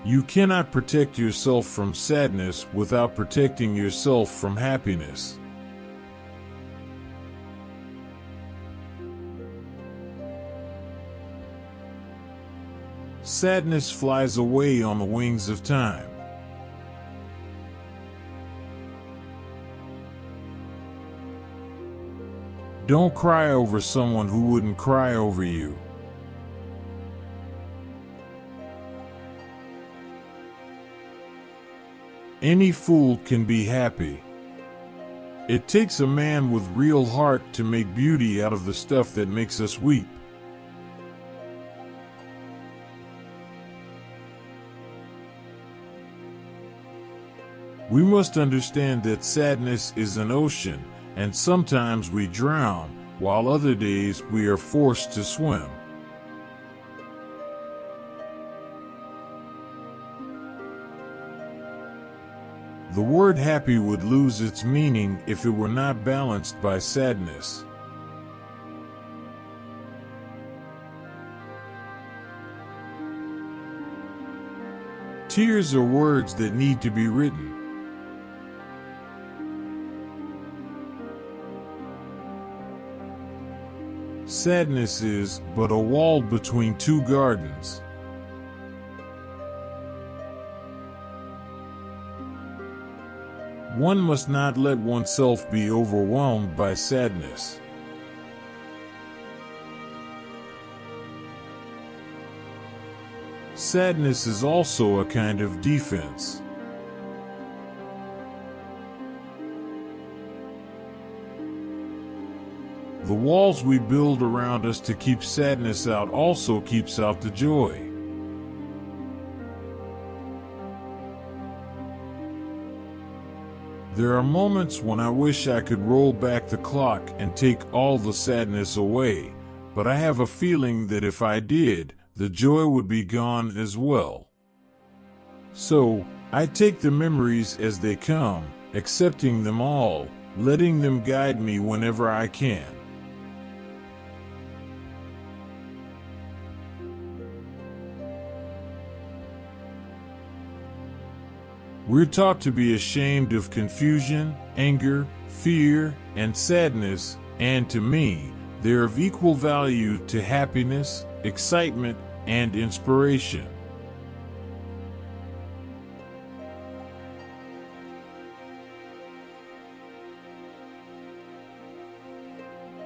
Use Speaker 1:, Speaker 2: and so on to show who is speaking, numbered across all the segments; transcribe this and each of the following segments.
Speaker 1: You cannot protect yourself from sadness without protecting yourself from happiness. Sadness flies away on the wings of time. Don't cry over someone who wouldn't cry over you. Any fool can be happy. It takes a man with real heart to make beauty out of the stuff that makes us weep. We must understand that sadness is an ocean, and sometimes we drown, while other days we are forced to swim. The word happy would lose its meaning if it were not balanced by sadness. Tears are words that need to be written. Sadness is but a wall between two gardens. One must not let oneself be overwhelmed by sadness. Sadness is also a kind of defense. The walls we build around us to keep sadness out also keeps out the joy. There are moments when I wish I could roll back the clock and take all the sadness away, but I have a feeling that if I did, the joy would be gone as well. So, I take the memories as they come, accepting them all, letting them guide me whenever I can. We're taught to be ashamed of confusion, anger, fear, and sadness, and to me, they're of equal value to happiness, excitement, and inspiration.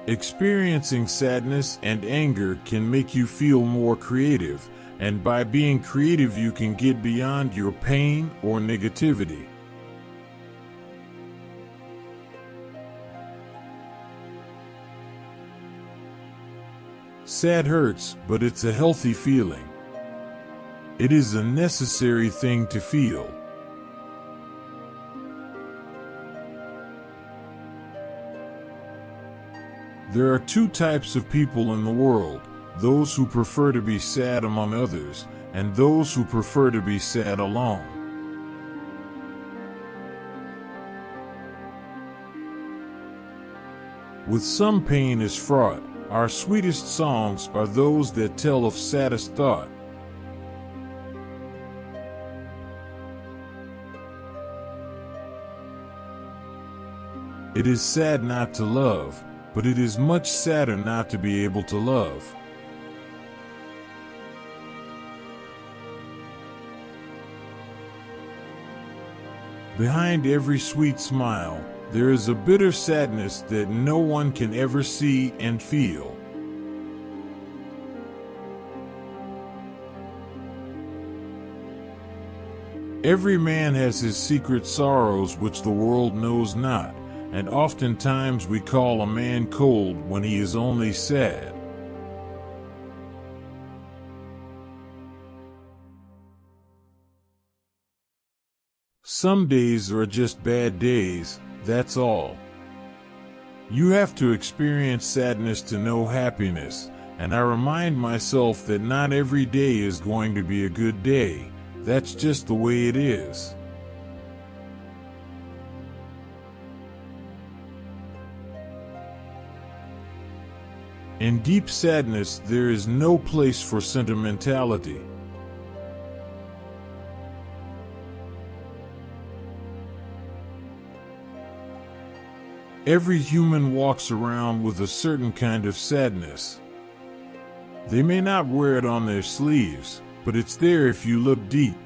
Speaker 1: Experiencing sadness and anger can make you feel more creative, and by being creative you can get beyond your pain or negativity. Sad hurts, but it's a healthy feeling. It is a necessary thing to feel. There are two types of people in the world: those who prefer to be sad among others, and those who prefer to be sad alone. With some pain is fraught, our sweetest songs are those that tell of saddest thought. It is sad not to love, but it is much sadder not to be able to love. Behind every sweet smile, there is a bitter sadness that no one can ever see and feel. Every man has his secret sorrows which the world knows not, and oftentimes we call a man cold when he is only sad. Some days are just bad days, that's all. You have to experience sadness to know happiness, and I remind myself that not every day is going to be a good day. That's just the way it is. In deep sadness, there is no place for sentimentality. Every human walks around with a certain kind of sadness. They may not wear it on their sleeves, but it's there if you look deep.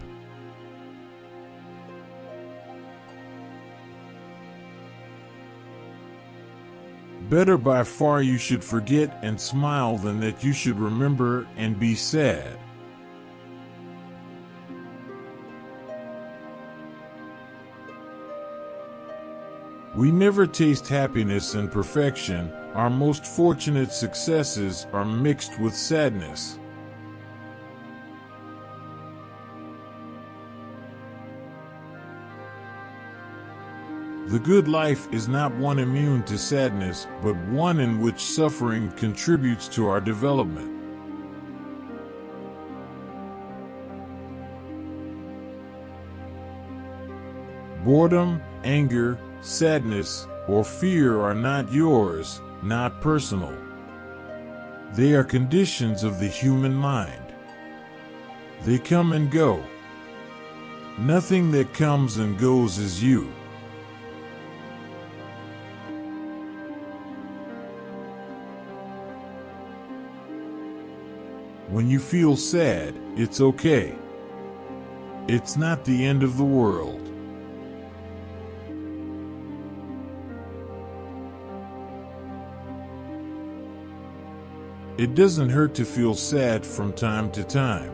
Speaker 1: Better by far you should forget and smile than that you should remember and be sad. We never taste happiness and perfection. Our most fortunate successes are mixed with sadness. The good life is not one immune to sadness, but one in which suffering contributes to our development. Boredom, anger, sadness, or fear are not yours, not personal. They are conditions of the human mind. They come and go. Nothing that comes and goes is you. When you feel sad, it's okay. It's not the end of the world. It doesn't hurt to feel sad from time to time.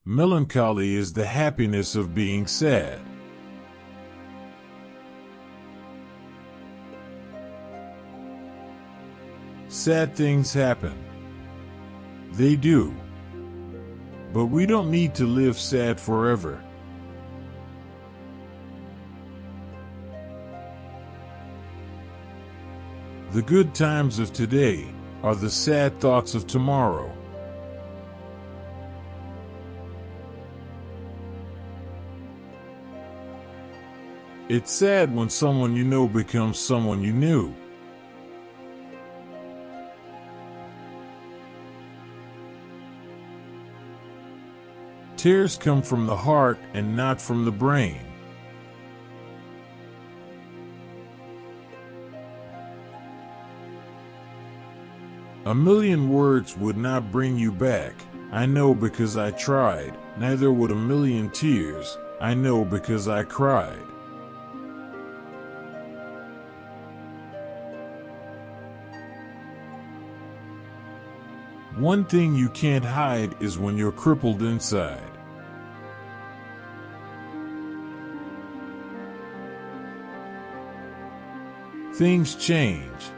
Speaker 1: Melancholy is the happiness of being sad. Sad things happen. They do. But we don't need to live sad forever. The good times of today are the sad thoughts of tomorrow. It's sad when someone you know becomes someone you knew. Tears come from the heart and not from the brain. A million words would not bring you back. I know because I tried. Neither would a million tears. I know because I cried. One thing you can't hide is when you're crippled inside. Things change.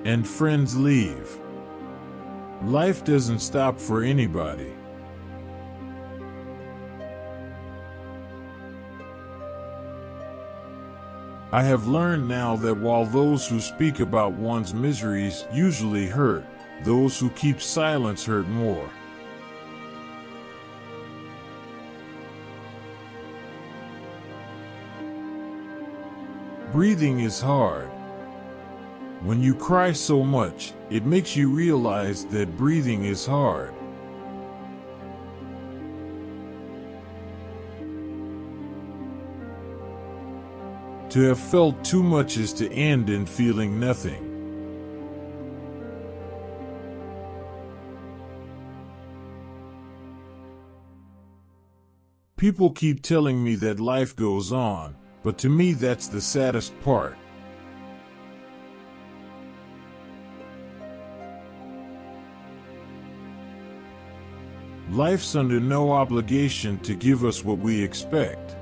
Speaker 1: And friends leave. Life doesn't stop for anybody. I have learned now that while those who speak about one's miseries usually hurt, those who keep silence hurt more. Breathing is hard. When you cry so much, it makes you realize that breathing is hard. To have felt too much is to end in feeling nothing. People keep telling me that life goes on, but to me that's the saddest part. Life's under no obligation to give us what we expect.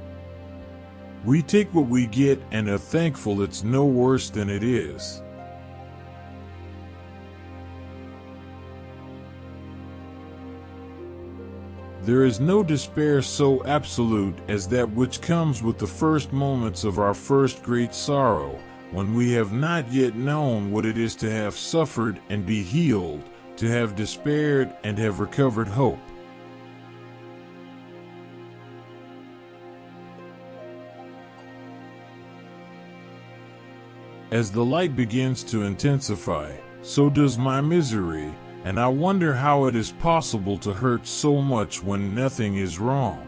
Speaker 1: We take what we get and are thankful it's no worse than it is. There is no despair so absolute as that which comes with the first moments of our first great sorrow, when we have not yet known what it is to have suffered and be healed, to have despaired and have recovered hope. As the light begins to intensify, so does my misery, and I wonder how it is possible to hurt so much when nothing is wrong.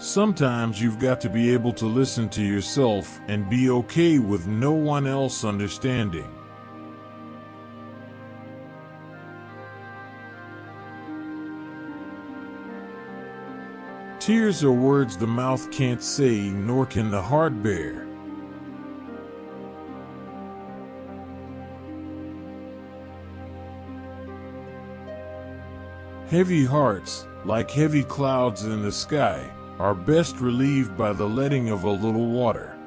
Speaker 1: Sometimes you've got to be able to listen to yourself and be okay with no one else understanding. Tears are words the mouth can't say, nor can the heart bear. Heavy hearts, like heavy clouds in the sky, are best relieved by the letting of a little water.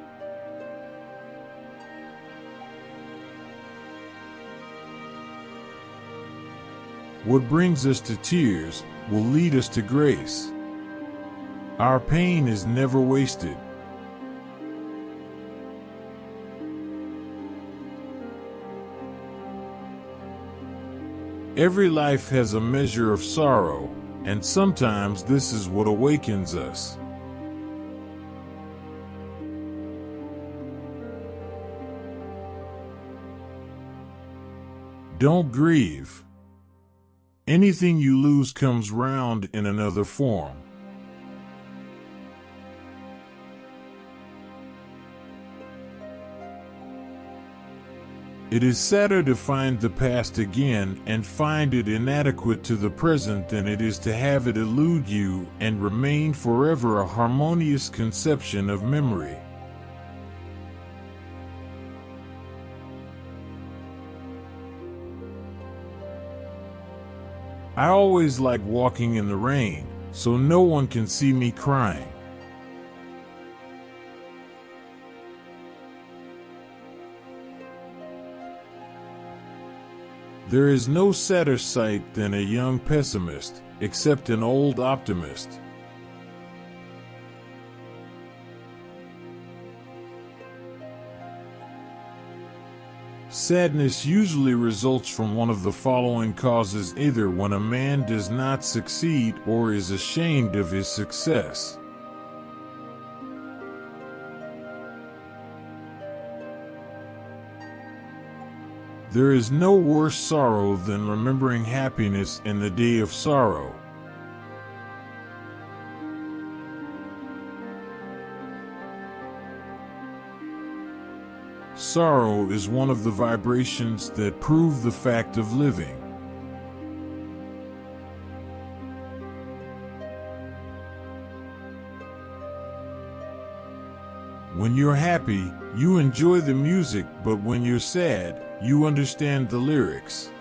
Speaker 1: What brings us to tears will lead us to grace. Our pain is never wasted. Every life has a measure of sorrow, and sometimes this is what awakens us. Don't grieve. Anything you lose comes round in another form. It is sadder to find the past again and find it inadequate to the present than it is to have it elude you and remain forever a harmonious conception of memory. I always like walking in the rain, so no one can see me crying. There is no sadder sight than a young pessimist, except an old optimist. Sadness usually results from one of the following causes: either when a man does not succeed or is ashamed of his success. There is no worse sorrow than remembering happiness in the day of sorrow. Sorrow is one of the vibrations that prove the fact of living. When you're happy, you enjoy the music, but when you're sad, you understand the lyrics.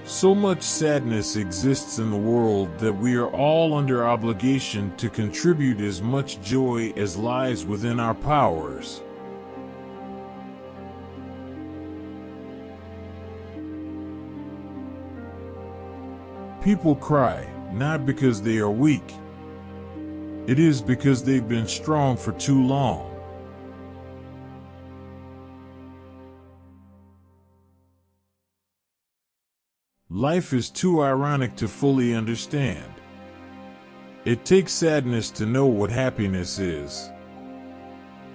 Speaker 1: So much sadness exists in the world that we are all under obligation to contribute as much joy as lies within our powers. People cry, not because they are weak. It is because they've been strong for too long. Life is too ironic to fully understand. It takes sadness to know what happiness is,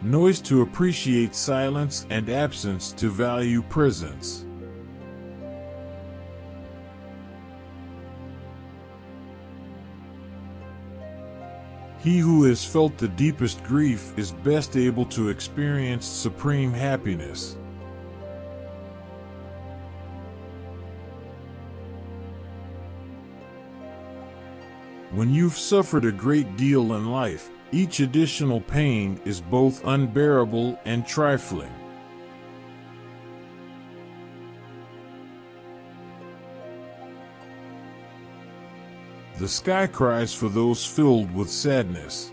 Speaker 1: noise to appreciate silence, and absence to value presence. He who has felt the deepest grief is best able to experience supreme happiness. When you've suffered a great deal in life, each additional pain is both unbearable and trifling. The sky cries for those filled with sadness.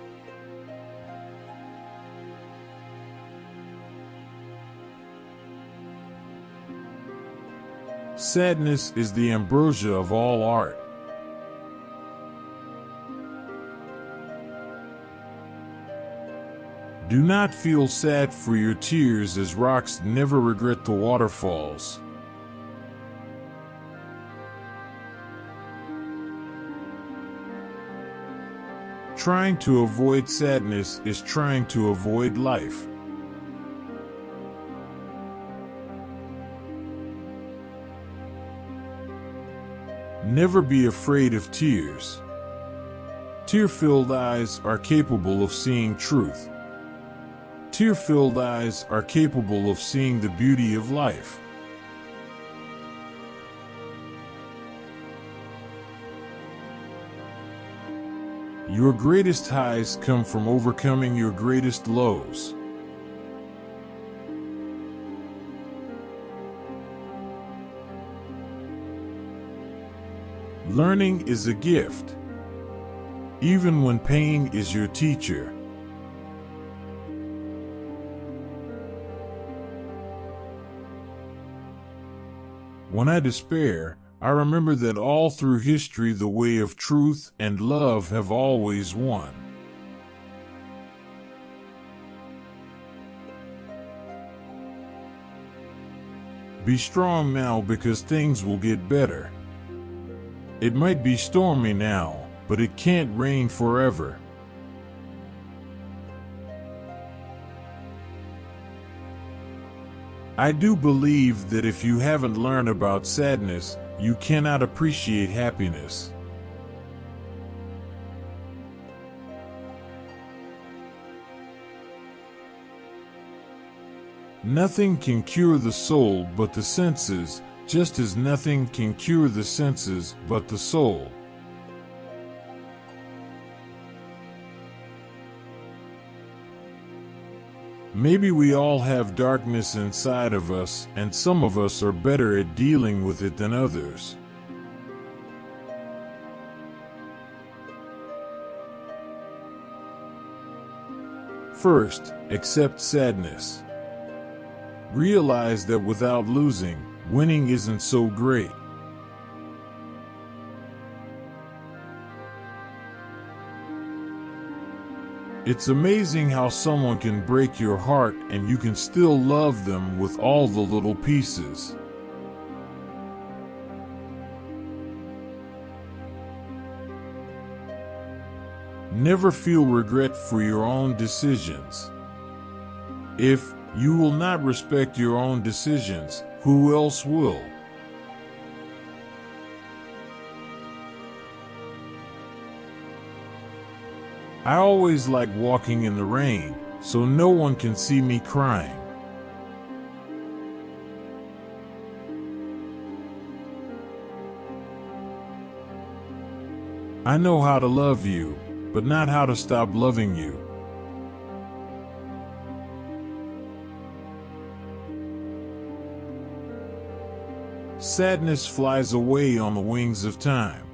Speaker 1: Sadness is the ambrosia of all art. Do not feel sad for your tears, as rocks never regret the waterfalls. Trying to avoid sadness is trying to avoid life. Never be afraid of tears. Tear-filled eyes are capable of seeing truth. Tear-filled eyes are capable of seeing the beauty of life. Your greatest highs come from overcoming your greatest lows. Learning is a gift, even when pain is your teacher. When I despair, I remember that all through history the way of truth and love have always won. Be strong now because things will get better. It might be stormy now, but it can't rain forever. I do believe that if you haven't learned about sadness, you cannot appreciate happiness. Nothing can cure the soul but the senses, just as nothing can cure the senses but the soul. Maybe we all have darkness inside of us, and some of us are better at dealing with it than others. First, accept sadness. Realize that without losing, winning isn't so great. It's amazing how someone can break your heart and you can still love them with all the little pieces. Never feel regret for your own decisions. If you will not respect your own decisions, who else will? I always like walking in the rain, so no one can see me crying. I know how to love you, but not how to stop loving you. Sadness flies away on the wings of time.